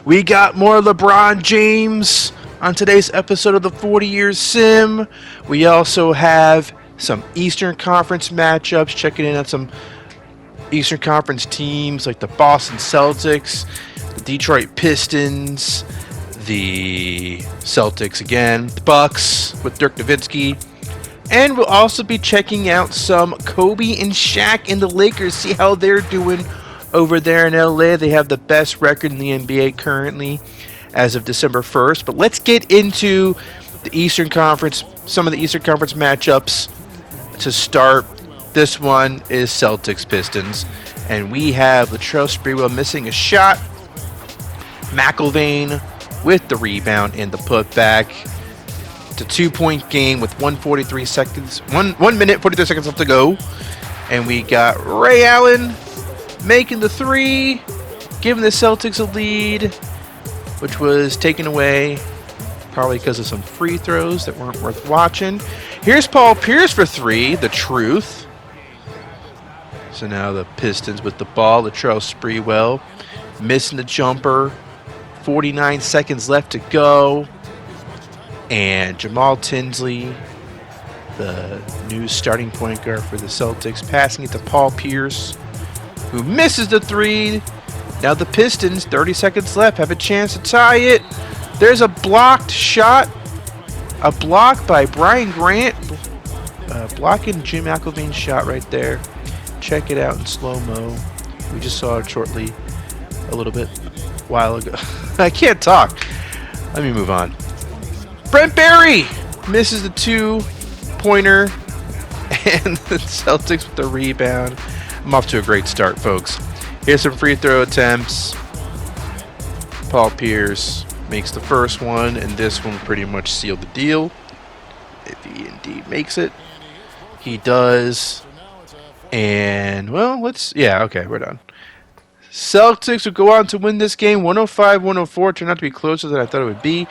We got more LeBron James on today's episode of the 40 Years Sim. We also have some Eastern Conference matchups, checking in on some Eastern Conference teams like the Boston Celtics, the Detroit Pistons, the Celtics again, the Bucks with Dirk Nowitzki. And we'll also be checking out some Kobe and Shaq and the Lakers, see how they're doing over there in LA. They have the best record in the NBA currently as of December 1st. But let's get into the Eastern Conference, some of the Eastern Conference matchups to start. This one is Celtics Pistons. And we have Latrell Sprewell missing a shot. McIlvain with the rebound and the putback. It's a 2-point game with 1:43 seconds, 1 minute 43 seconds left to go. And we got Ray Allen making the three, giving the Celtics a lead, which was taken away probably because of some free throws that weren't worth watching. Here's Paul Pierce for three, the truth. So now the Pistons with the ball. Latrell Sprewell missing the jumper. 49 seconds left to go. And Jamal Tinsley, the new starting point guard for the Celtics, passing it to Paul Pierce, who misses the three. Now the Pistons, 30 seconds left, have a chance to tie it. There's a blocked shot. A block by Brian Grant. Blocking Jim McIlvain's shot right there. Check it out in slow-mo. We just saw it shortly, a little bit, while ago. I can't talk. Let me move on. Brent Barry misses the two-pointer. And the Celtics with the rebound. I'm off to a great start, folks. Here's some free throw attempts. Paul Pierce makes the first one, and this one pretty much sealed the deal. If he indeed makes it. He does. And, well, okay, we're done. Celtics will go on to win this game 105-104. Turned out to be closer than I thought it would be.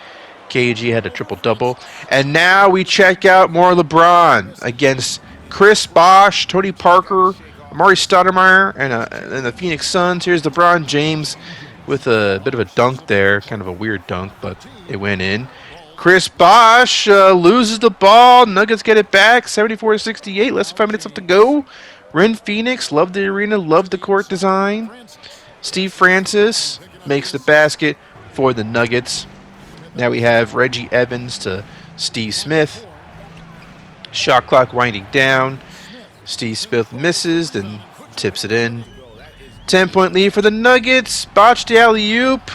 KG had a triple-double. And now we check out more LeBron against Chris Bosh, Tony Parker, Amari Stoudemire, and the Phoenix Suns. Here's LeBron James with a bit of a dunk there. Kind of a weird dunk, but it went in. Chris Bosh loses the ball. Nuggets get it back. 74-68. Less than 5 minutes left to go. Ren Phoenix, love the arena, love the court design. Steve Francis makes the basket for the Nuggets. Now we have Reggie Evans to Steve Smith. Shot clock winding down. Steve Smith misses, then tips it in. 10-point lead for the Nuggets. Botched the alley-oop.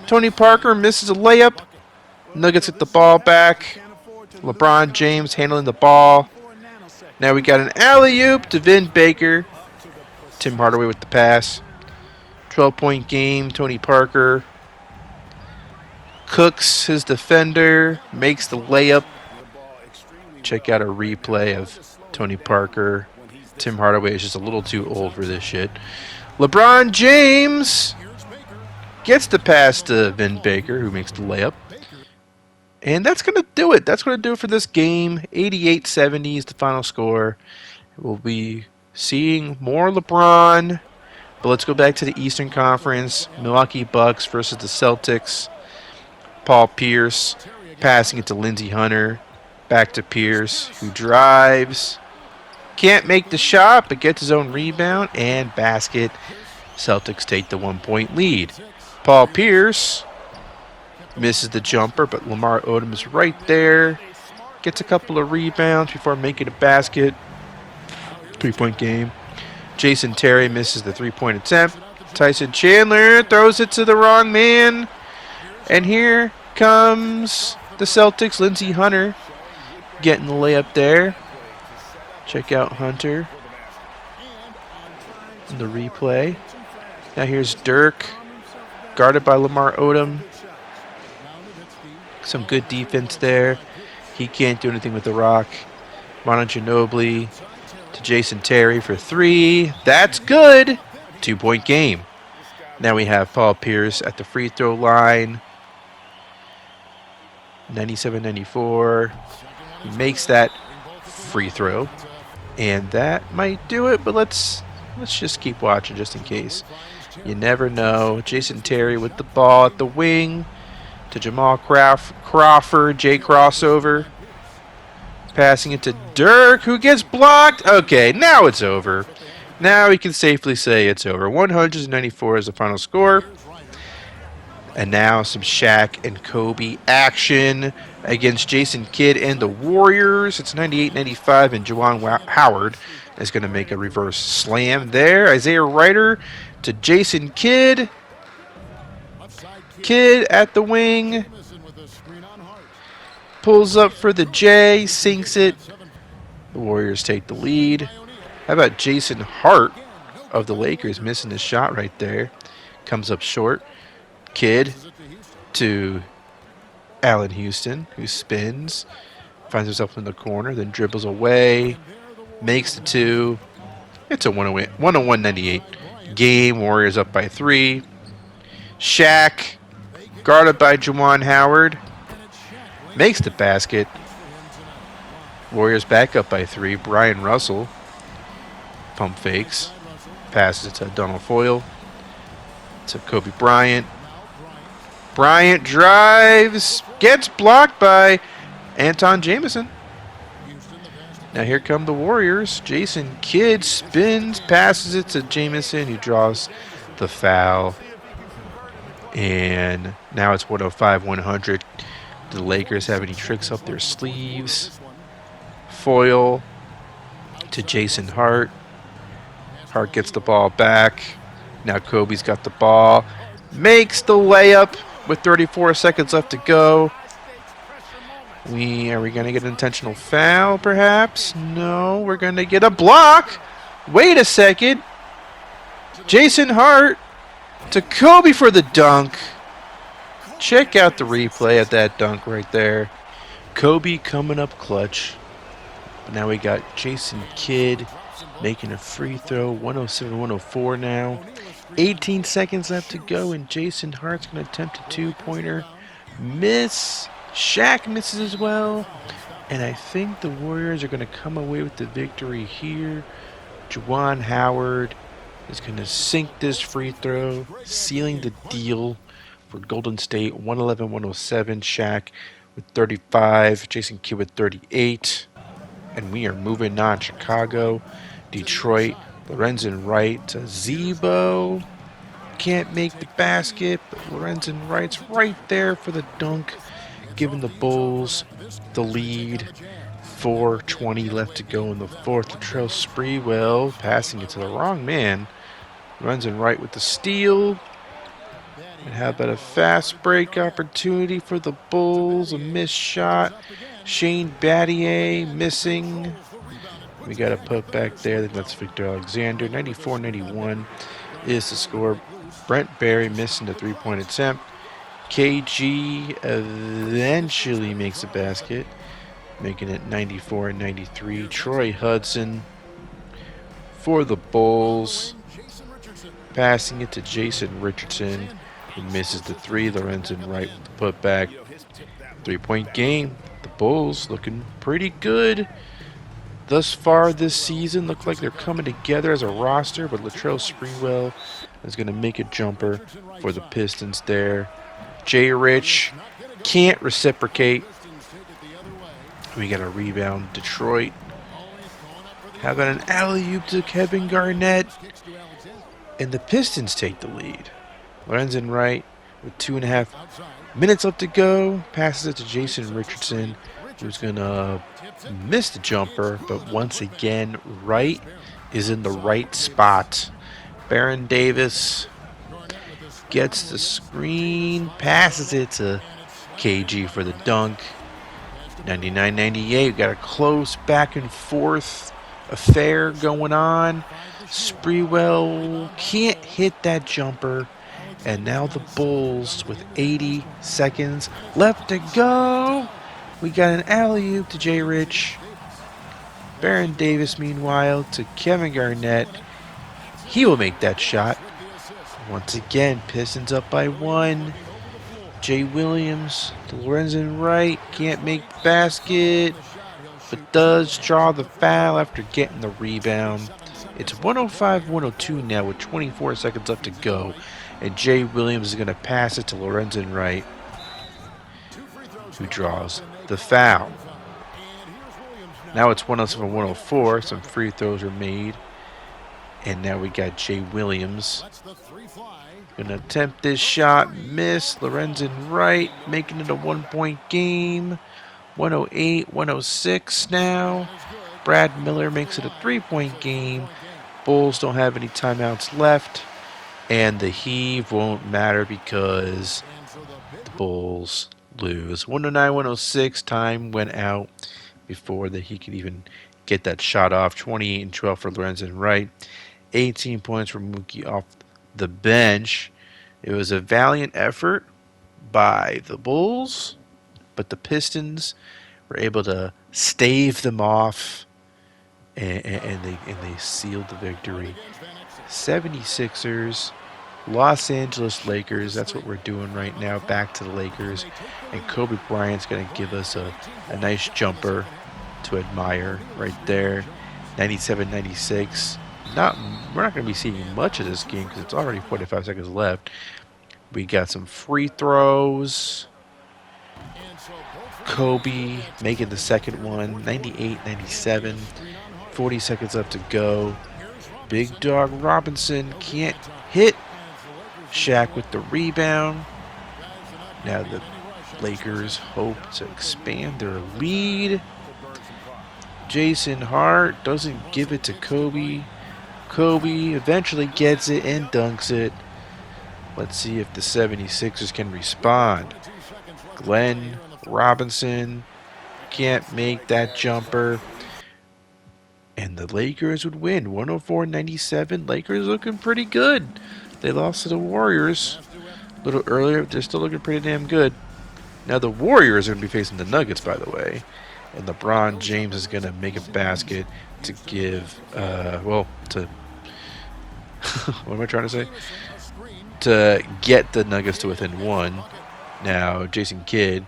Tony Parker misses a layup. Nuggets get the ball back. LeBron James handling the ball. Now we got an alley-oop to Vin Baker. Tim Hardaway with the pass. 12-point game. Tony Parker cooks his defender. Makes the layup. Check out a replay of Tony Parker. Tim Hardaway is just a little too old for this shit. LeBron James gets the pass to Vin Baker, who makes the layup. And that's going to do it. That's going to do it for this game. 88-70 is the final score. We'll be seeing more LeBron. But let's go back to the Eastern Conference. Milwaukee Bucks versus the Celtics. Paul Pierce passing it to Lindsey Hunter. Back to Pierce, who drives. Can't make the shot, but gets his own rebound and basket. Celtics take the 1-point lead. Paul Pierce misses the jumper, but Lamar Odom is right there. Gets a couple of rebounds before making a basket. 3-point game. Jason Terry misses the 3-point attempt. Tyson Chandler throws it to the wrong man. And here comes the Celtics. Lindsey Hunter getting the layup there. Check out Hunter in the replay. Now here's Dirk, guarded by Lamar Odom. Some good defense there. He can't do anything with the rock. Manu Ginobili to Jason Terry for three. That's good. 2-point game. Now we have Paul Pierce at the free throw line. 97-94. He makes that free throw. And that might do it, but let's just keep watching just in case. You never know. Jason Terry with the ball at the wing to Jamal Crawford. Jay crossover. Passing it to Dirk, who gets blocked. Okay, now it's over. Now we can safely say it's over. 194 is the final score. And now some Shaq and Kobe action against Jason Kidd and the Warriors. It's 98-95, and Juwan Howard is going to make a reverse slam there. Isaiah Ryder to Jason Kidd. Kidd at the wing. Pulls up for the J, sinks it. The Warriors take the lead. How about Jason Hart of the Lakers missing his shot right there? Comes up short. Kidd to Allen Houston, who spins, finds himself in the corner, then dribbles away, makes the two. It's a 101-98 game. Warriors up by 3. Shaq, guarded by Juwan Howard, makes the basket. Warriors back up by 3. Brian Russell pump fakes, passes it to Donald Foyle, to Kobe Bryant. Bryant drives, gets blocked by Anton Jamison. Now here come the Warriors. Jason Kidd spins, passes it to Jamison, who draws the foul. And now it's 105-100. Do the Lakers have any tricks up their sleeves? Foyle to Jason Hart. Hart gets the ball back. Now Kobe's got the ball. Makes the layup with 34 seconds left to go. Are we going to get an intentional foul, perhaps? No, we're going to get a block. Wait a second. Jason Hart to Kobe for the dunk. Check out the replay of that dunk right there. Kobe coming up clutch. But now we got Jason Kidd making a free throw. 107-104 now. 18 seconds left to go, and Jason Hart's going to attempt a 2-pointer. Miss. Shaq misses as well. And I think the Warriors are going to come away with the victory here. Juwan Howard is going to sink this free throw, sealing the deal for Golden State. 111-107. Shaq with 35. Jason Kidd with 38. And we are moving on. Chicago, Detroit. Lorenzen Wright to Zebo. Can't make the basket, but Lorenzen Wright's right there for the dunk, giving the Bulls the lead. 4:20 left to go in the fourth. Latrell Sprewell passing it to the wrong man. Lorenzen Wright with the steal. And how about a fast break opportunity for the Bulls? A missed shot. Shane Battier missing. We got a put back there. I think that's Victor Alexander. 94-91 is the score. Brent Berry missing the 3-point attempt. KG eventually makes a basket, making it 94-93. Troy Hudson for the Bulls, passing it to Jason Richardson, who misses the 3. Lorenzen Wright with the putback. 3-point game. The Bulls looking pretty good thus far this season. Look like they're coming together as a roster, but Latrell Sprewell is going to make a jumper for the Pistons there. J. Rich can't reciprocate. We got a rebound, Detroit. How about an alley-oop to Kevin Garnett? And the Pistons take the lead. Lorenzen Wright with 2.5 minutes left to go. Passes it to Jason Richardson, who's going to miss the jumper, but once again, Wright is in the right spot. Baron Davis gets the screen, passes it to KG for the dunk. 99-98, got a close back and forth affair going on. Sprewell can't hit that jumper. And now the Bulls with 80 seconds left to go. We got an alley-oop to J. Rich. Baron Davis, meanwhile, to Kevin Garnett. He will make that shot. Once again, Pistons up by 1. Jay Williams to Lorenzen Wright. Can't make the basket, but does draw the foul after getting the rebound. It's 105-102 now with 24 seconds left to go. And Jay Williams is going to pass it to Lorenzen Wright, who draws the foul. Now it's 107-104. Some free throws are made. And now we got Jay Williams. Gonna attempt this shot. Miss. Lorenzen Wright making it a 1-point game. 108-106 now. Brad Miller makes it a 3-point game. Bulls don't have any timeouts left. And the heave won't matter because the Bulls lose. 109-106. Time went out before he could even get that shot off. 28-12 for Lorenzen Wright. 18 points for Mookie off the bench. It was a valiant effort by the Bulls, but the Pistons were able to stave them off, and they sealed the victory. 76ers, Los Angeles Lakers. That's what we're doing right now. Back to the Lakers, and Kobe Bryant's going to give us a nice jumper to admire right there. 97-96. We're not going to be seeing much of this game because it's already 45 seconds left. We got some free throws. Kobe making the second one. 98-97. 40 seconds left to go. Big Dog Robinson can't hit. Shaq with the rebound. Now the Lakers hope to expand their lead. Jason Hart doesn't give it to Kobe. Kobe eventually gets it and dunks it. Let's see if the 76ers can respond. Glenn Robinson can't make that jumper. And the Lakers would win 104-97. Lakers looking pretty good. They lost to the Warriors a little earlier, but they're still looking pretty damn good. Now the Warriors are going to be facing the Nuggets, by the way. And LeBron James is going to make a basket to give, what am I trying to say? To get the Nuggets to within one. Now Jason Kidd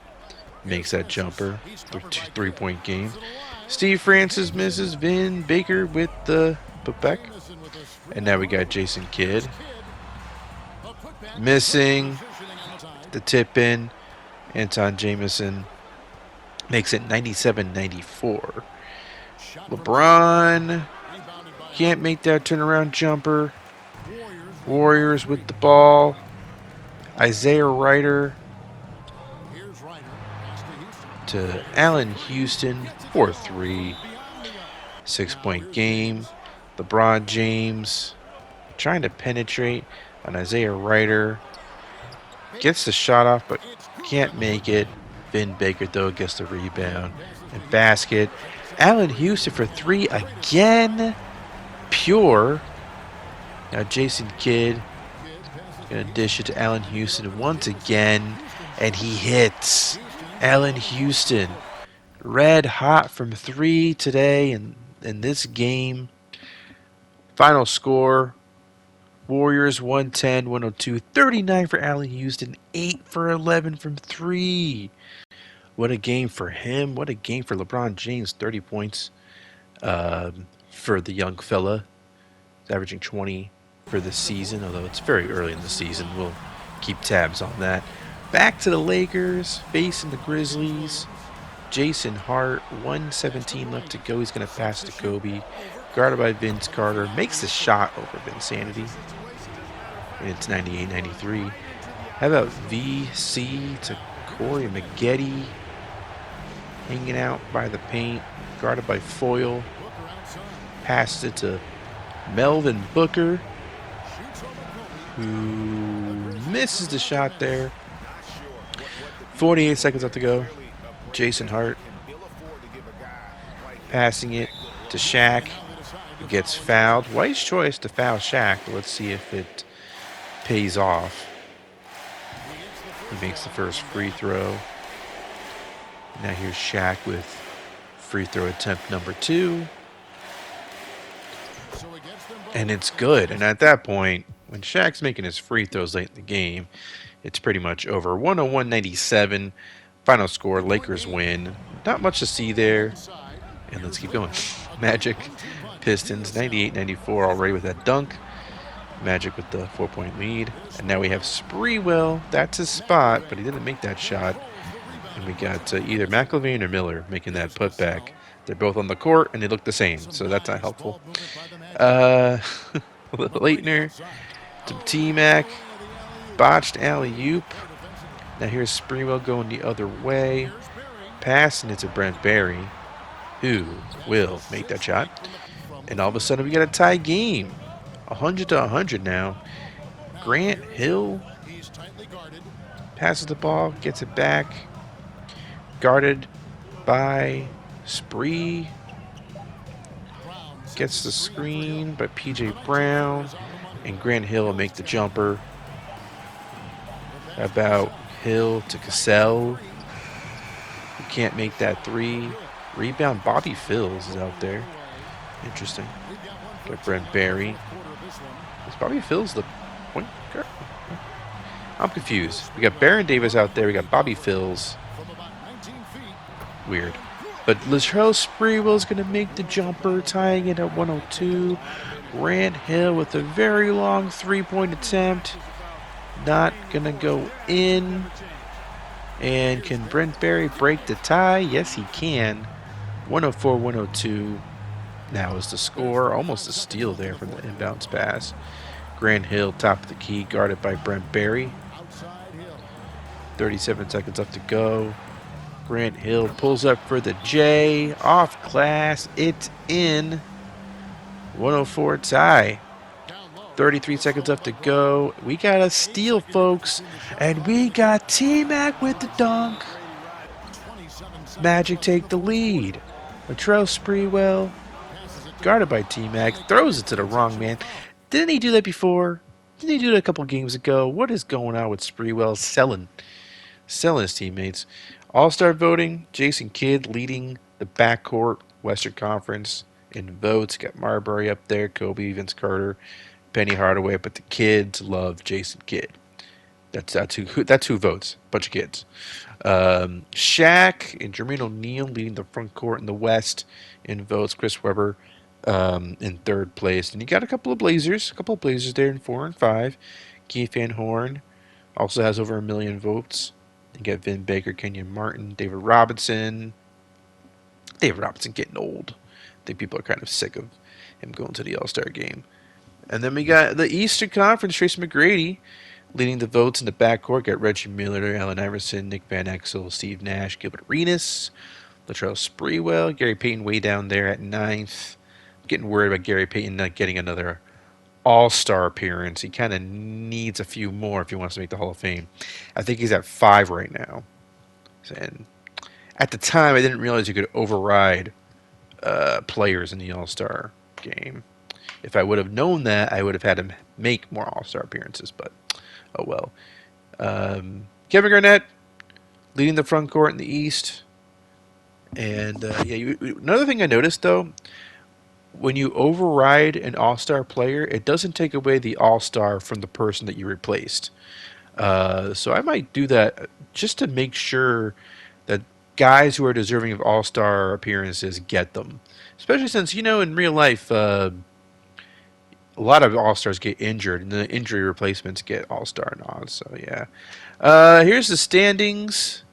makes that jumper, 3-point game. Steve Francis misses. Vin Baker with the putback. And now we got Jason Kidd missing the tip in. Anton Jamison makes it 97-94. LeBron can't make that turnaround jumper. Warriors with the ball. Isaiah Ryder to Allen Houston, 4-3. 6-point game. LeBron James trying to penetrate on Isaiah Ryder. Gets the shot off, but can't make it. Vin Baker, though, gets the rebound and basket. Allen Houston for 3 again. Pure. Now Jason Kidd going to dish it to Allen Houston once again. And he hits. Allen Houston, red hot from 3 today in this game. Final score, Warriors 110-102. 39 for Allen Houston, 8 for 11 from 3. What a game for him. What a game for LeBron James. 30 points for the young fella. He's averaging 20 for the season, although it's very early in the season. We'll keep tabs on that. Back to the Lakers, facing the Grizzlies. Jason Hart, 1:17 left to go. He's going to pass to Kobe. Guarded by Vince Carter. Makes the shot over Vinsanity. And it's 98-93. How about VC to Corey Maggette? Hanging out by the paint. Guarded by Foyle. Passed it to Melvin Booker, who misses the shot there. 48 seconds left to go. Jason Hart passing it to Shaq. He gets fouled. Wise choice to foul Shaq, but let's see if it pays off. He makes the first free throw. Now here's Shaq with free throw attempt number 2. And it's good. And at that point, when Shaq's making his free throws late in the game, it's pretty much over. 101-97. Final score, Lakers win. Not much to see there. And let's keep going. Magic Pistons 98-94 already with that dunk. Magic with the 4-point lead. And now we have Spreewell. That's his spot, but he didn't make that shot. And we got either McIlvain or Miller making that putback. They're both on the court, and they look the same, so that's not helpful. Leitner to T-Mac. Botched alley-oop. Now here's Spreewell going the other way. Passing it to Brent Berry, who will make that shot. And all of a sudden we got a tie game. 100 to 100 now. Grant Hill passes the ball, gets it back. Guarded by Spree. Gets the screen by P.J. Brown. And Grant Hill will make the jumper. About Hill to Cassell. Who can't make that three. Rebound, Bobby Phills is out there. Interesting. Got Brent Berry. Is Bobby Phills the point guard? I'm confused. We got Baron Davis out there. We got Bobby Phills. Weird. But Latrell Sprewell is going to make the jumper, tying it at 102. Grant Hill with a very long three-point attempt. Not going to go in. And can Brent Berry break the tie? Yes, he can. 104-102. Now is the score. Almost a steal there from the inbounds pass. Grant Hill, top of the key, guarded by Brent Berry. 37 seconds left to go. Grant Hill pulls up for the J. Off glass. It's in. 104 tie. 33 seconds left to go. We got a steal, folks. And we got T-Mac with the dunk. Magic take the lead. Latrell Sprewell, guarded by T-Mac, throws it to the wrong man. Didn't he do that before? Didn't he do it a couple games ago? What is going on with Sprewell? Selling his teammates. All-Star voting, Jason Kidd leading the backcourt Western Conference in votes. Got Marbury up there, Kobe, Vince Carter, Penny Hardaway, but the kids love Jason Kidd. That's who votes. Bunch of kids. Shaq and Jermaine O'Neal leading the front court in the West in votes. Chris Webber in third place. And you got a couple of Blazers there in 4 and 5. Keith Van Horn also has over 1 million votes. You got Vin Baker, Kenyon Martin, David Robinson. David Robinson getting old. I think people are kind of sick of him going to the All-Star game. And then we got the Eastern Conference, Tracy McGrady leading the votes in the backcourt. Got Reggie Miller, Allen Iverson, Nick Van Exel, Steve Nash, Gilbert Arenas, Latrell Sprewell, Gary Payton way down there at 9th. Getting worried about Gary Payton not getting another All-Star appearance. He kind of needs a few more if he wants to make the Hall of Fame. I think he's at 5 right now. And at the time, I didn't realize you could override players in the All-Star game. If I would have known that, I would have had him make more All-Star appearances, but oh well. Kevin Garnett leading the front court in the East. And another thing I noticed, though, when you override an All-Star player, it doesn't take away the All-Star from the person that you replaced. So I might do that just to make sure that guys who are deserving of All-Star appearances get them. Especially since, in real life, a lot of All-Stars get injured, and the injury replacements get All-Star nods. So, yeah. Here's the standings.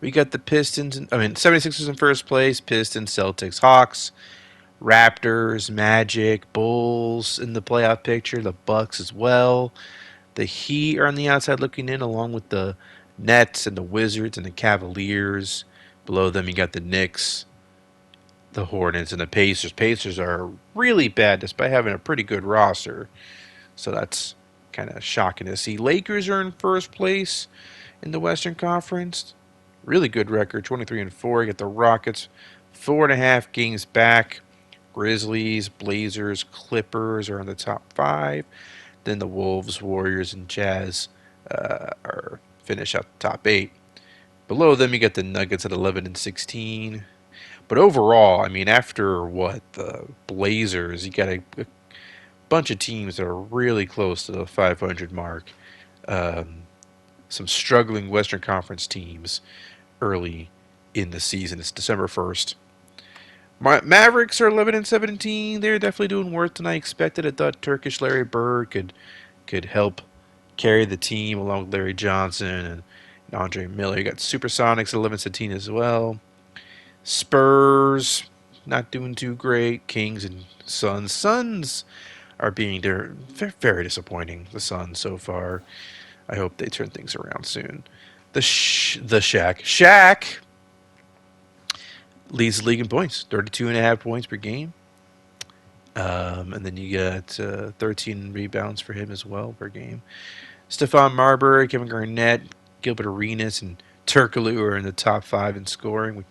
We got the 76ers in first place, Pistons, Celtics, Hawks, Raptors, Magic, Bulls in the playoff picture, the Bucks as well. The Heat are on the outside looking in, along with the Nets and the Wizards and the Cavaliers. Below them, you got the Knicks, the Hornets, and the Pacers. Pacers are really bad despite having a pretty good roster. So that's kind of shocking to see. Lakers are in first place in the Western Conference. Really good record, 23-4. You got the Rockets, 4.5 games back. Grizzlies, Blazers, Clippers are in the top 5. Then the Wolves, Warriors, and Jazz are finish up the top 8. Below them, you got the Nuggets at 11-16. But overall, after the Blazers, you got a bunch of teams that are really close to the 500 mark. Some struggling Western Conference teams early in the season. It's December 1st. Mavericks are 11-17. They're definitely doing worse than I expected. I thought Turkish Larry Bird could help carry the team along with Larry Johnson and Andre Miller. You got Supersonics 11-17 as well. Spurs not doing too great. Kings and Suns. Suns are being very disappointing. The Suns so far. I hope they turn things around soon. The Shaq leads the league in points, 32.5 points per game. And then you got 13 rebounds for him as well per game. Stephon Marbury, Kevin Garnett, Gilbert Arenas, and Turkoglu are in the top 5 in scoring, which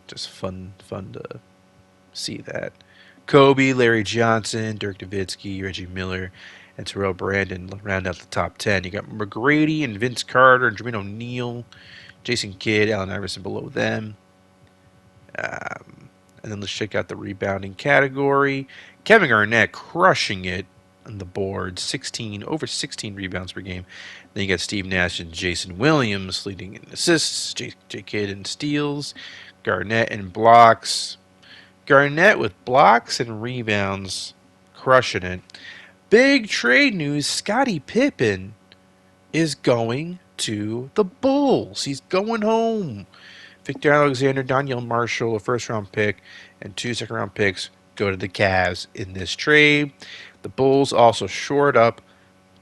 just fun to see that. Kobe, Larry Johnson, Dirk Nowitzki, Reggie Miller, and Terrell Brandon round out the top 10. You got McGrady and Vince Carter and Jermaine O'Neal, Jason Kidd, Allen Iverson below them. And then let's check out the rebounding category. Kevin Garnett crushing it on the board, over 16 rebounds per game. Then you got Steve Nash and Jason Williams leading in assists, J. Kidd in steals, Garnett in blocks. Garnett with blocks and rebounds, crushing it. Big trade news, Scottie Pippen is going to the Bulls. He's going home. Victor Alexander, Daniel Marshall, a first-round pick, and 2 second-round picks go to the Cavs in this trade. The Bulls also shored up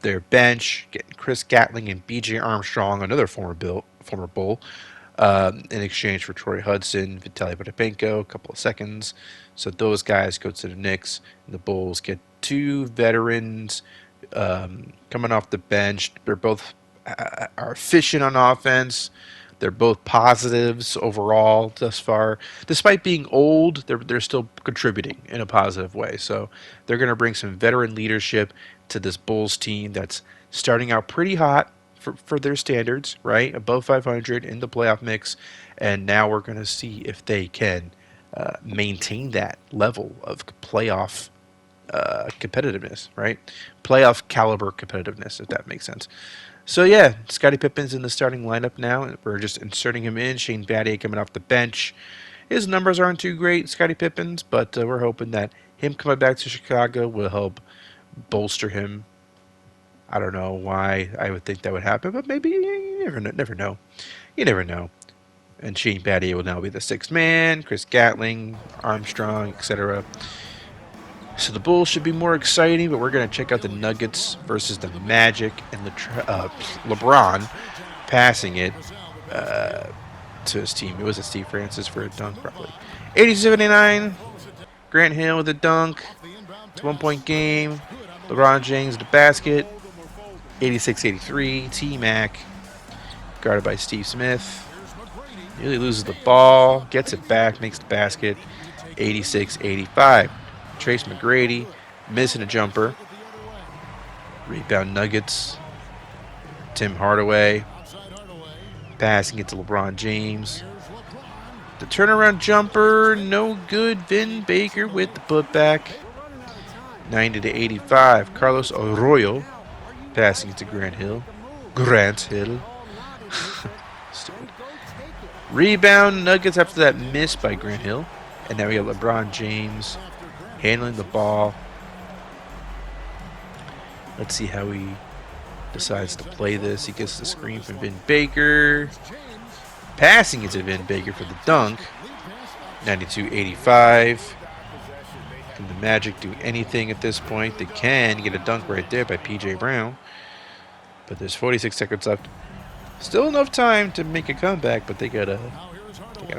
their bench, getting Chris Gatling and B.J. Armstrong, another former Bull, in exchange for Troy Hudson, Vitaly Potapenko, a couple of seconds. So those guys go to the Knicks, and the Bulls get 2 veterans coming off the bench. They're both are efficient on offense. They're both positives overall thus far. Despite being old, they're still contributing in a positive way. So they're going to bring some veteran leadership to this Bulls team that's starting out pretty hot for their standards, right? Above 500 in the playoff mix. And now we're going to see if they can maintain that level of playoff competitiveness, right? Playoff caliber competitiveness, if that makes sense. So yeah, Scottie Pippen's in the starting lineup now. We're just inserting him in. Shane Battier coming off the bench. His numbers aren't too great, Scottie Pippen's, but we're hoping that him coming back to Chicago will help bolster him. I don't know why I would think that would happen, but maybe you never know. You never know. And Shane Battier will now be the 6th man. Chris Gatling, Armstrong, etc. So the Bulls should be more exciting, but we're going to check out the Nuggets versus the Magic and LeBron passing it to his team. It was a Steve Francis for a dunk, probably. 80-79. Grant Hill with a dunk. It's a 1-point game. LeBron James with the basket. 86-83. T-Mac guarded by Steve Smith. Nearly loses the ball. Gets it back. Makes the basket. 86-85. Trace McGrady missing a jumper. Rebound Nuggets. Tim Hardaway passing it to LeBron James. The turnaround jumper, no good. Vin Baker with the putback. 90-85. Carlos Arroyo passing it to Grant Hill. Stupid. Rebound Nuggets after that miss by Grant Hill. And now we got LeBron James handling the ball. Let's see how he decides to play this. He gets the screen from Vin Baker. Passing it to Vin Baker for the dunk. 92-85. Can the Magic do anything at this point? They can get a dunk right there by P.J. Brown. But there's 46 seconds left. Still enough time to make a comeback, but they gotta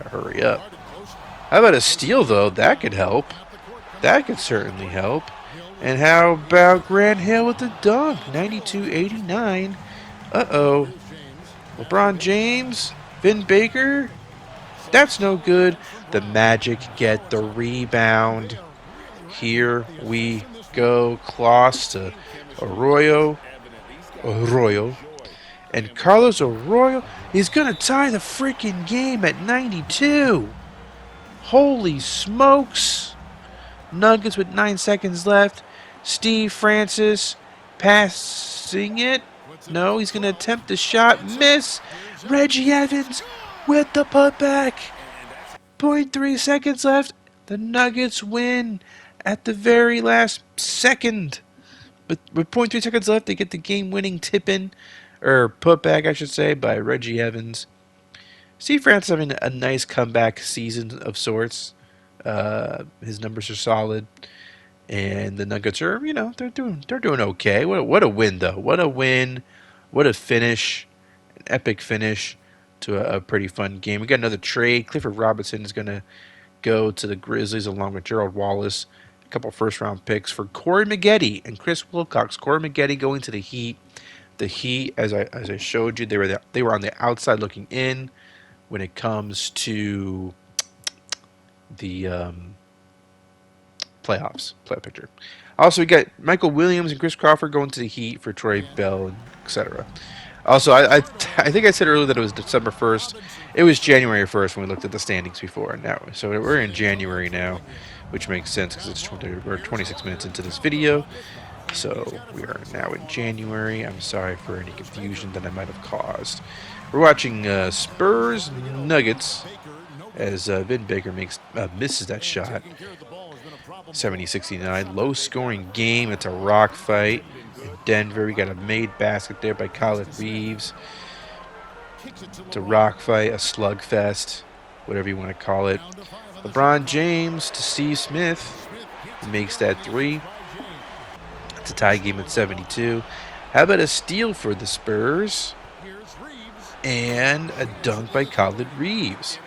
hurry up. How about a steal, though? That could help. That could certainly help. And how about Grant Hill with the dunk? 92-89. Uh-oh. LeBron James? Vin Baker? That's no good. The Magic get the rebound. Here we go. Kloss to Arroyo. And Carlos Arroyo is going to tie the freaking game at 92. Holy smokes. Nuggets with 9 seconds left. Steve Francis passing it. No, he's going to attempt the shot. Miss. Reggie Evans with the putback. 0.3 seconds left. The Nuggets win at the very last second. With zero point 0.3 seconds left, they get the game-winning tip-in, or putback, I should say, by Reggie Evans. Steve Francis having a nice comeback season of sorts. His numbers are solid, and the Nuggets are, they're doing okay. What a win though! What a win! What a finish! An epic finish to a pretty fun game. We got another trade. Clifford Robinson is going to go to the Grizzlies along with Gerald Wallace. A couple first-round picks for Corey Maggette and Chris Wilcox. Corey Maggette going to the Heat. The Heat, as I showed you, they were on the outside looking in when it comes to the playoff picture. Also, we got Michael Williams and Chris Crawford going to the Heat for Troy Bell, and etc. Also, I think I said earlier that it was December 1st. It was January 1st when we looked at the standings before. Now, so we're in January now, which makes sense because we're 26 minutes into this video. So we are now in January. I'm sorry for any confusion that I might have caused. We're watching Spurs Nuggets as Vin Baker misses that shot. 70-69. Low-scoring game. It's a rock fight in Denver. We got a made basket there by Khalid Reeves. It's a rock fight, a slugfest, whatever you want to call it. LeBron James to Steve Smith. He makes that three. It's a tie game at 72. How about a steal for the Spurs? And a dunk by Khalid Reeves,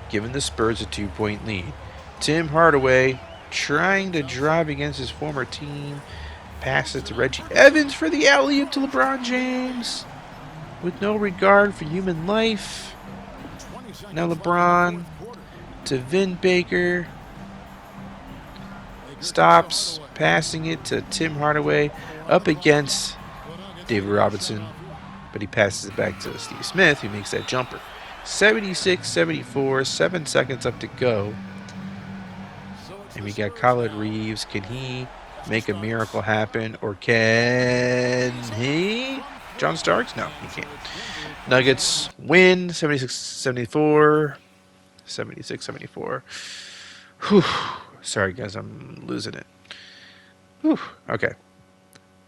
giving the Spurs a 2-point lead. Tim Hardaway trying to drive against his former team. Passes to Reggie Evans for the alley-oop to LeBron James. With no regard for human life. Now LeBron to Vin Baker. Stops, passing it to Tim Hardaway up against David Robinson. But he passes it back to Steve Smith, who makes that jumper. 76-74, 7 seconds up to go. And we got Khalid Reeves. Can he make a miracle happen? Or can he? John Starks? No, he can't. Nuggets win 76-74. 76-74. Whew. Sorry, guys, I'm losing it. Whew. Okay.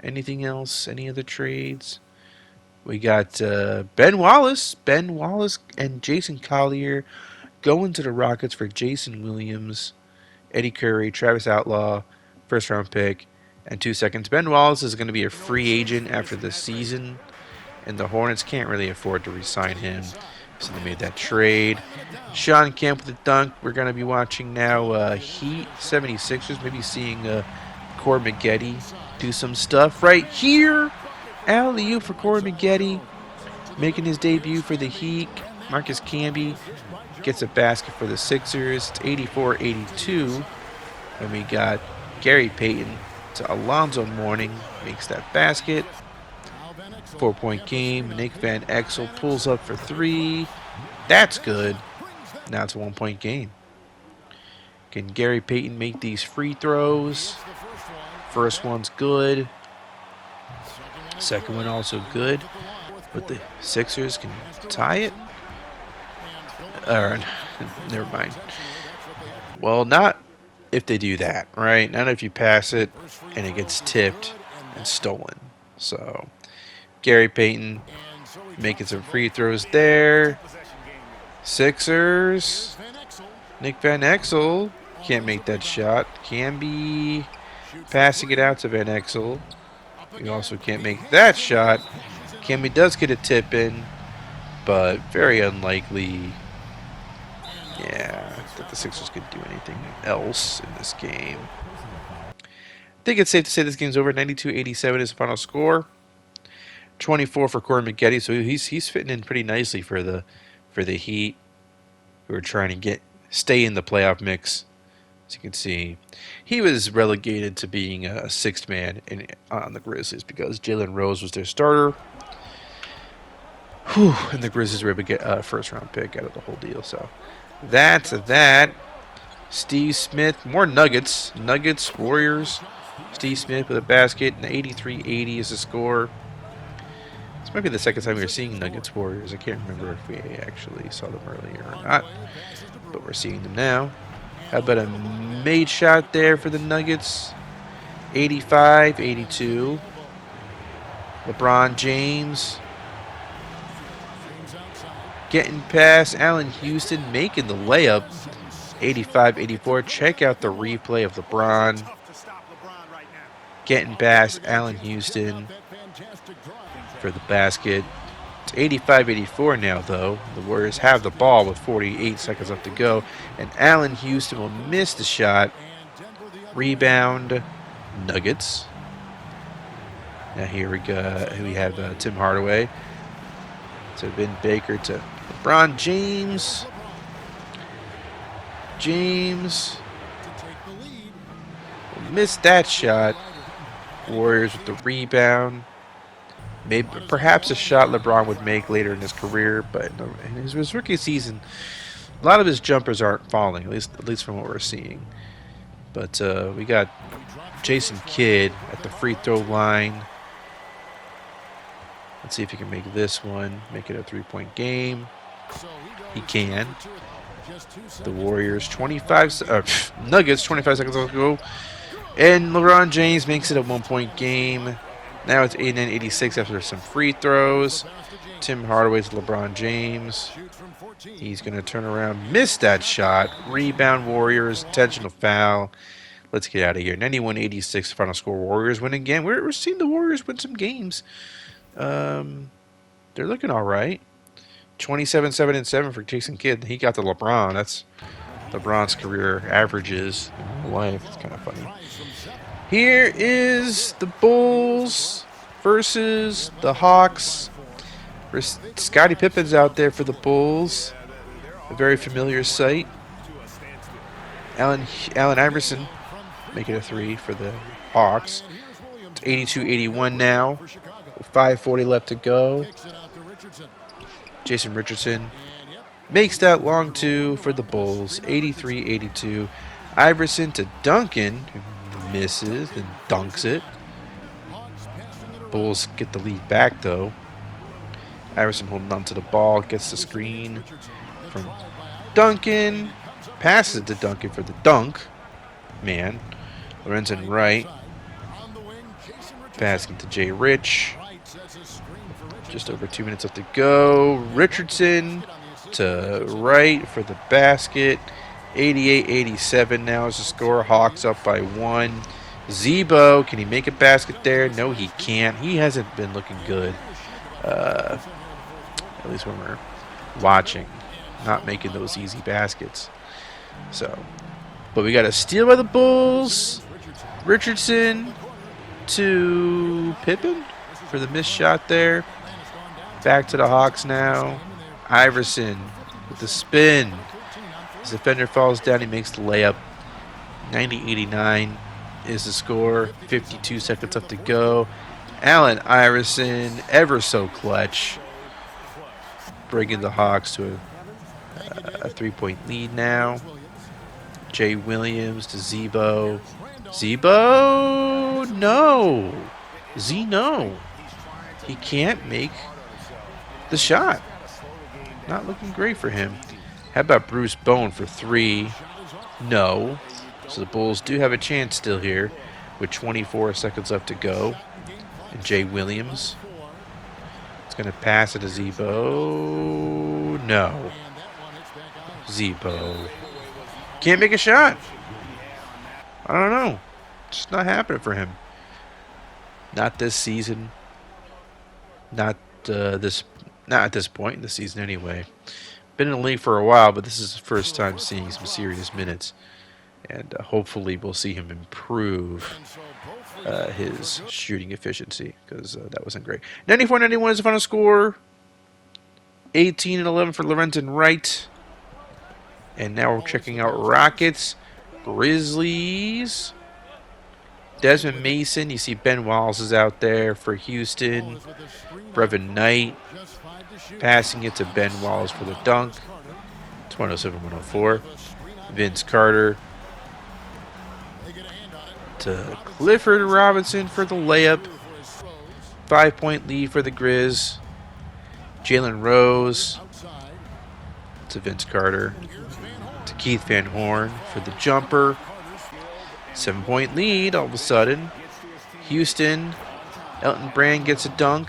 Anything else? Any other trades? We got Ben Wallace and Jason Collier going to the Rockets for Jason Williams, Eddie Curry, Travis Outlaw, first-round pick, and 2 seconds. Ben Wallace is going to be a free agent after the season, and the Hornets can't really afford to re-sign him, so they made that trade. Sean Kemp with the dunk. We're going to be watching now Heat 76ers, maybe seeing Corey Maggette do some stuff right here. Alley-oop for Corey Maggette, making his debut for the Heat. Marcus Camby gets a basket for the Sixers. It's 84-82. And we got Gary Payton to Alonzo Mourning, makes that basket. 4-point game. Nick Van Exel pulls up for 3. That's good. Now it's a 1-point game. Can Gary Payton make these free throws? First one's good. Second one also good, but the Sixers can tie it. Never mind. Well, not if they do that, right? Not if you pass it and it gets tipped and stolen. So, Gary Payton making some free throws there. Sixers. Nick Van Exel can't make that shot. Can be passing it out to Van Exel. He also can't make that shot. Camby does get a tip in, but very unlikely, that the Sixers could do anything else in this game. I think it's safe to say this game's over. 92-87 is the final score. 24 for Corey Maggette, so he's fitting in pretty nicely for the Heat, who are trying to stay in the playoff mix. As you can see, he was relegated to being a sixth man on the Grizzlies because Jalen Rose was their starter. And the Grizzlies were able to get a first-round pick out of the whole deal. So that's that. Steve Smith, more Nuggets. Nuggets, Warriors. Steve Smith with a basket, and 83-80 is the score. This might be the second time we were seeing Nuggets Warriors. I can't remember if we actually saw them earlier or not, but we're seeing them now. How about a made shot there for the Nuggets? 85-82. LeBron James getting past Allen Houston, making the layup. 85-84. Check out the replay of LeBron getting past Allen Houston for the basket. It's 85-84 now, though. The Warriors have the ball with 48 seconds left to go, and Allen Houston will miss the shot. Rebound, Nuggets. Now here we go. We have Tim Hardaway to Vin Baker to LeBron James. James missed that shot. Warriors with the rebound. Maybe perhaps a shot LeBron would make later in his career, but in his rookie season, a lot of his jumpers aren't falling, at least from what we're seeing. But we got Jason Kidd at the free throw line. Let's see if he can make this one, make it a 3-point game. He can. The Warriors, Nuggets, 25 seconds left to go. And LeBron James makes it a 1-point game. Now it's 89-86 after some free throws. Tim Hardaway to LeBron James. He's going to turn around, miss that shot. Rebound Warriors, intentional foul. Let's get out of here. 91-86 final score. Warriors win again. We're seeing the Warriors win some games. They're looking all right. 27-7-7 for Jason Kidd. He got the LeBron. That's LeBron's career averages in life. It's kind of funny. Here is the Bulls versus the Hawks. Scottie Pippen's out there for the Bulls. A very familiar sight. Allen Iverson making a 3 for the Hawks. It's 82-81 now. 5:40 left to go. Jason Richardson makes that long 2 for the Bulls. 83-82. Iverson to Duncan, who misses and dunks it. Bulls get the lead back though. Iverson holding on to the ball, gets the screen from Duncan, passes it to Duncan for the dunk. Man, Lorenzen Wright passing to Jay Rich. Just over 2 minutes left to go. Richardson to Wright for the basket. 88-87 now is the score. Hawks up by 1. Zebo, can he make a basket there? No, he can't. He hasn't been looking good. At least when we're watching. Not making those easy baskets. But we got a steal by the Bulls. Richardson to Pippen for the missed shot there. Back to the Hawks now. Iverson with the spin. His defender falls down. He makes the layup. 90-89 is the score. 52 seconds left to go. Allen Iverson, ever so clutch. Bringing the Hawks to a 3-point lead now. Jay Williams to Zebo. Zebo, no. Zeno. He can't make the shot. Not looking great for him. How about Bruce Bowen for 3? No. So the Bulls do have a chance still here with 24 seconds left to go. And Jay Williams is going to pass it to Zebo. No. Zebo can't make a shot. I don't know. It's not happening for him. Not this season. Not at this point in the season anyway. Been in the league for a while, but this is his first time seeing some serious minutes. And hopefully we'll see him improve his shooting efficiency, because that wasn't great. 94-91 is the final score. 18-11 for Lorenzen Wright. And now we're checking out Rockets, Grizzlies. Desmond Mason, you see Ben Wallace is out there for Houston. Brevin Knight passing it to Ben Wallace for the dunk. It's 107-104. Vince Carter to Clifford Robinson for the layup. 5-point lead for the Grizz. Jalen Rose to Vince Carter to Keith Van Horn for the jumper. 7-point lead all of a sudden. Houston. Elton Brand gets a dunk.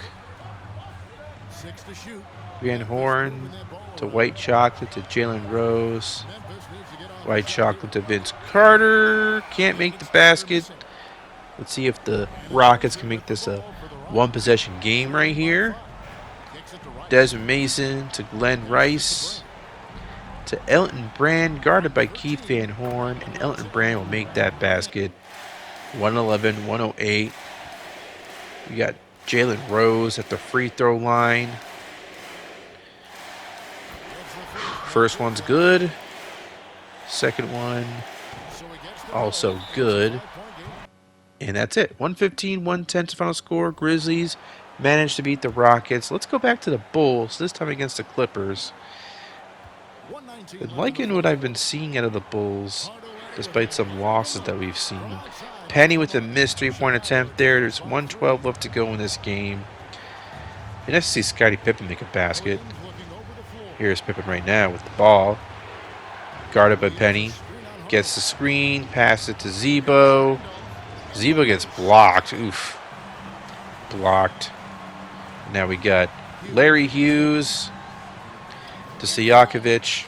Van Horn to White Chocolate to Jalen Rose. White Chocolate to Vince Carter. Can't make the basket. Let's see if the Rockets can make this a one-possession game right here. Desmond Mason to Glenn Rice to Elton Brand, guarded by Keith Van Horn, and Elton Brand will make that basket. 111-108. We got Jalen Rose at the free throw line. First one's good. Second one also good. And that's it. 115-110 final score. Grizzlies managed to beat the Rockets. Let's go back to the Bulls, this time against the Clippers. Been liking what I've been seeing out of the Bulls, despite some losses that we've seen. Penny with a missed three-point attempt there. There's 1:12 left to go in this game. And nice to see Scottie Pippen make a basket. Here's Pippen right now with the ball. Guarded by Penny. Gets the screen. Passes it to Zebo. Zebo gets blocked. Oof. Blocked. Now we got Larry Hughes to Stojakovic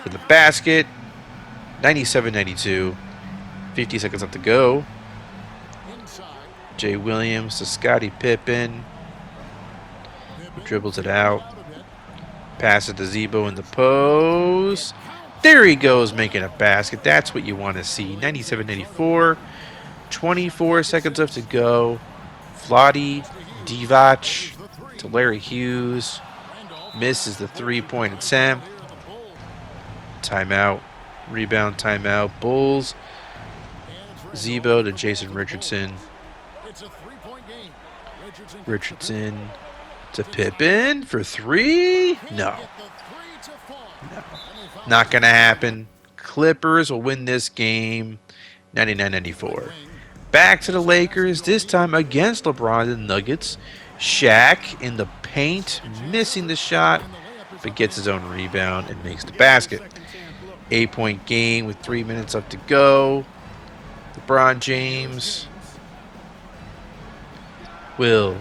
for the basket. 97-92. 50 seconds left to go. Jay Williams to Scottie Pippen. Dribbles it out. Pass it to Zebo in the post. There he goes, making a basket. That's what you want to see. 97-94. 24 seconds left to go. Vlade Divac to Larry Hughes. Misses the three-point attempt. Timeout. Rebound, timeout. Bulls. Zebo to Jason Richardson. Richardson to Pippen for three. No. Not going to happen. Clippers will win this game 99-94. Back to the Lakers, this time against LeBron and the Nuggets. Shaq in the paint, missing the shot, but gets his own rebound and makes the basket. 8-point game with 3 minutes left to go. LeBron James will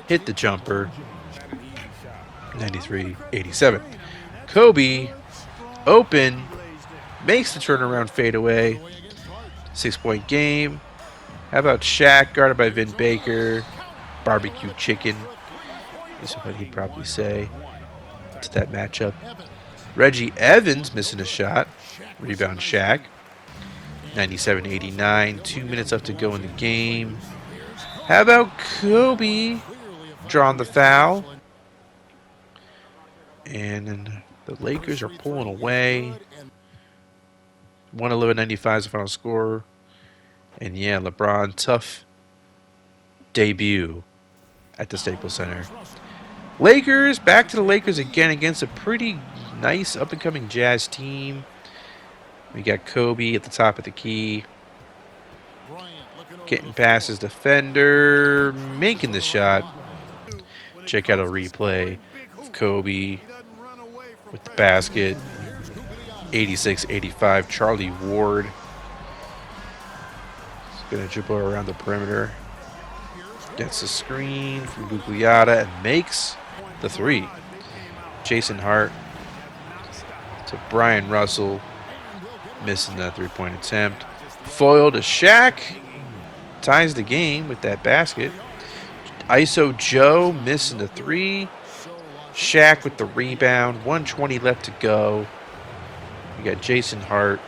hit the jumper. 93-87. Kobe, open, makes the turnaround fadeaway. 6-point game. How about Shaq, guarded by Vin Baker? Barbecue chicken is what he'd probably say to that matchup. Reggie Evans missing a shot. Rebound Shaq. 97-89. 2 minutes left to go in the game. How about Kobe drawing the foul? And then the Lakers are pulling away. 111-95 is the final score. And yeah, LeBron, tough debut at the Staples Center. Lakers, back to the Lakers again against a pretty nice up-and-coming Jazz team. We got Kobe at the top of the key. Getting past his defender, making the shot. Check out a replay of Kobe with the basket. 86-85, Charlie Ward. He's going to dribble around the perimeter. Gets the screen from Gugliotta and makes the three. Jason Hart to Brian Russell. Missing that three-point attempt. Foil to Shaq. Ties the game with that basket. ISO Joe missing the three. Shaq with the rebound. 1:20 left to go. We got Jason Hart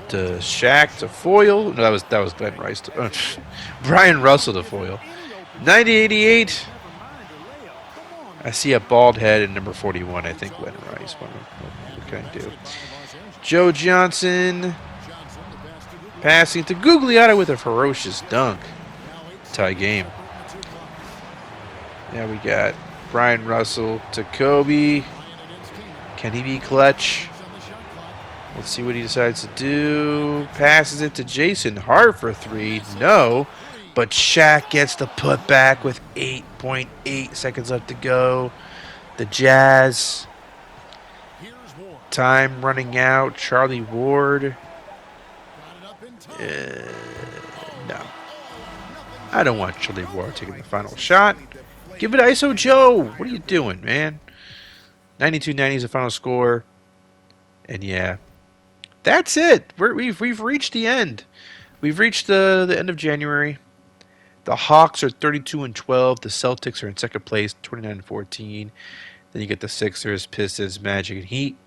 to Shaq to foil. No, that was Glenn Rice. Brian Russell to foil. 90-88. I see a bald head in number 41. I think Glenn Rice. What can I do? Joe Johnson passing to Gugliotta with a ferocious dunk. Tie game. Now we got Brian Russell to Kobe. Can he be clutch? Let's see what he decides to do. Passes it to Jason Hart for three. No. But Shaq gets the putback with 8.8 seconds left to go. The Jazz Time running out. Charlie Ward. No. I don't want Charlie Ward taking the final shot. Give it to ISO Joe. What are you doing, man? 92-90 is the final score. And yeah, that's it. We've reached the end. We've reached the end of January. The Hawks are 32-12. The Celtics are in second place, 29-14. Then you get the Sixers, Pistons, Magic, and Heat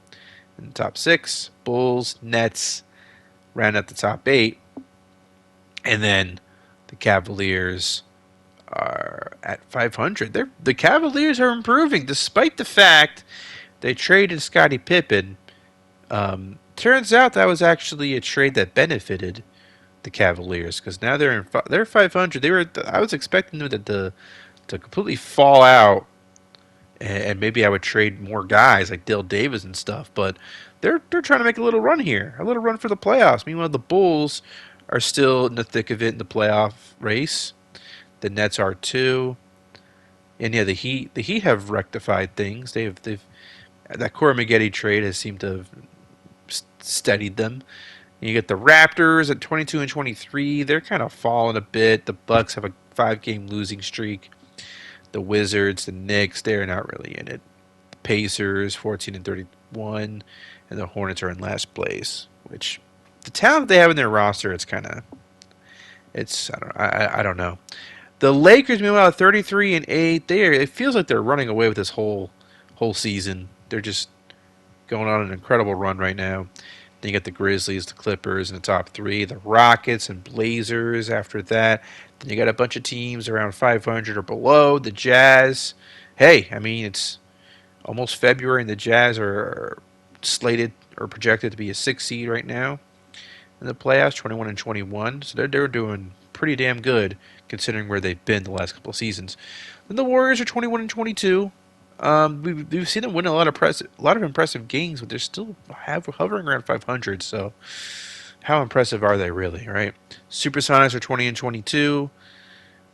in the top 6. Bulls, Nets round out the top 8. And then the Cavaliers are at 500. The Cavaliers are improving despite the fact they traded Scottie Pippen. Turns out that was actually a trade that benefited the Cavaliers because now they're 500. I was expecting them to completely fall out, and maybe I would trade more guys like Dale Davis and stuff. But they're trying to make a little run here, a little run for the playoffs. Meanwhile, the Bulls are still in the thick of it in the playoff race. The Nets are too, and yeah, the Heat have rectified things. They've that Corey Maggette trade has seemed to have steadied them. You get the Raptors at 22-23. They're kind of falling a bit. The Bucks have a 5-game losing streak. The Wizards, the Knicks, they're not really in it. The Pacers 14-31, and the Hornets are in last place. Which the talent they have in their roster, I don't know. The Lakers, meanwhile, 33-8. It feels like they're running away with this whole season. They're just going on an incredible run right now. Then you got the Grizzlies, the Clippers in the top 3, the Rockets and Blazers after that. Then you got a bunch of teams around 500 or below. The Jazz. Hey, I mean, it's almost February and the Jazz are slated or projected to be a 6 seed right now in the playoffs, 21-21. So they're doing pretty damn good considering where they've been the last couple of seasons. Then the Warriors are 21-22. We've seen them win a lot of impressive games, but they're still hovering around 500. So, how impressive are they really, right? Supersonics are 20-22.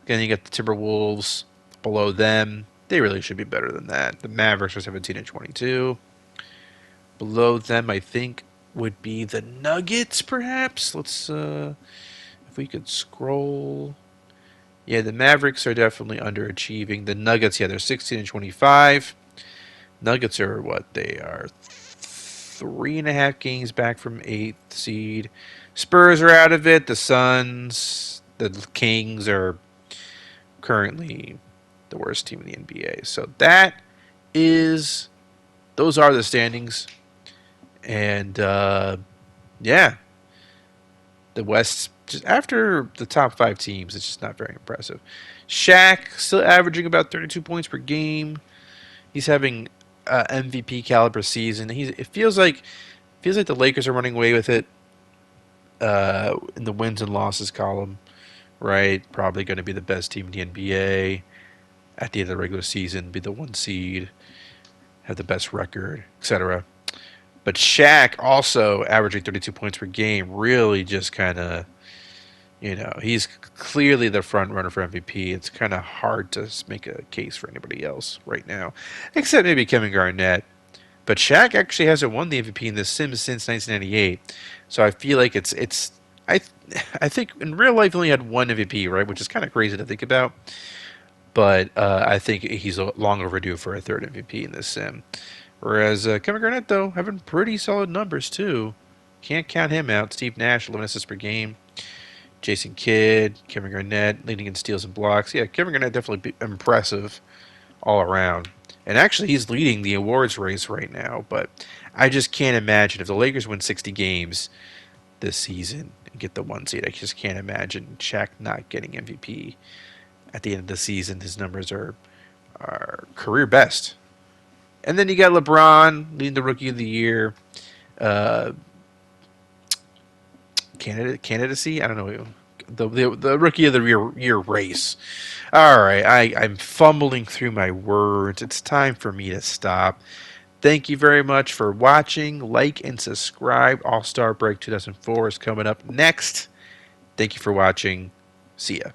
Then you got the Timberwolves below them. They really should be better than that. The Mavericks are 17-22. Below them, I think, would be the Nuggets, perhaps. Let's, if we could scroll. Yeah, the Mavericks are definitely underachieving. The Nuggets, yeah, they're 16-25. Nuggets are what? They are 3.5 games back from 8th seed. Spurs are out of it. The Suns, the Kings are currently the worst team in the NBA. So those are the standings. And, yeah, the West, just after the top 5 teams, it's just not very impressive. Shaq still averaging about 32 points per game. He's having MVP caliber season. It feels like the Lakers are running away with it in the wins and losses column, right? Probably going to be the best team in the NBA at the end of the regular season, be the 1 seed, have the best record, etc. But Shaq also averaging 32 points per game, really just kind of, he's clearly the front runner for MVP. It's kind of hard to make a case for anybody else right now, except maybe Kevin Garnett. But Shaq actually hasn't won the MVP in The Sims since 1998, so I feel like I think in real life he only had 1 MVP, right, which is kind of crazy to think about. But I think he's long overdue for a 3rd MVP in this sim. Whereas Kevin Garnett, though, having pretty solid numbers too. Can't count him out. Steve Nash, 11 assists per game. Jason Kidd, Kevin Garnett, leading in steals and blocks. Yeah, Kevin Garnett definitely impressive all around. And actually, he's leading the awards race right now. But I just can't imagine if the Lakers win 60 games this season and get the 1 seed. I just can't imagine Shaq not getting MVP at the end of the season. His numbers are career best. And then you got LeBron leading the Rookie of the Year. Candidacy? I don't know. The Rookie of the Year race. All right, I'm fumbling through my words. It's time for me to stop. Thank you very much for watching. Like and subscribe. All-Star Break 2004 is coming up next. Thank you for watching. See ya.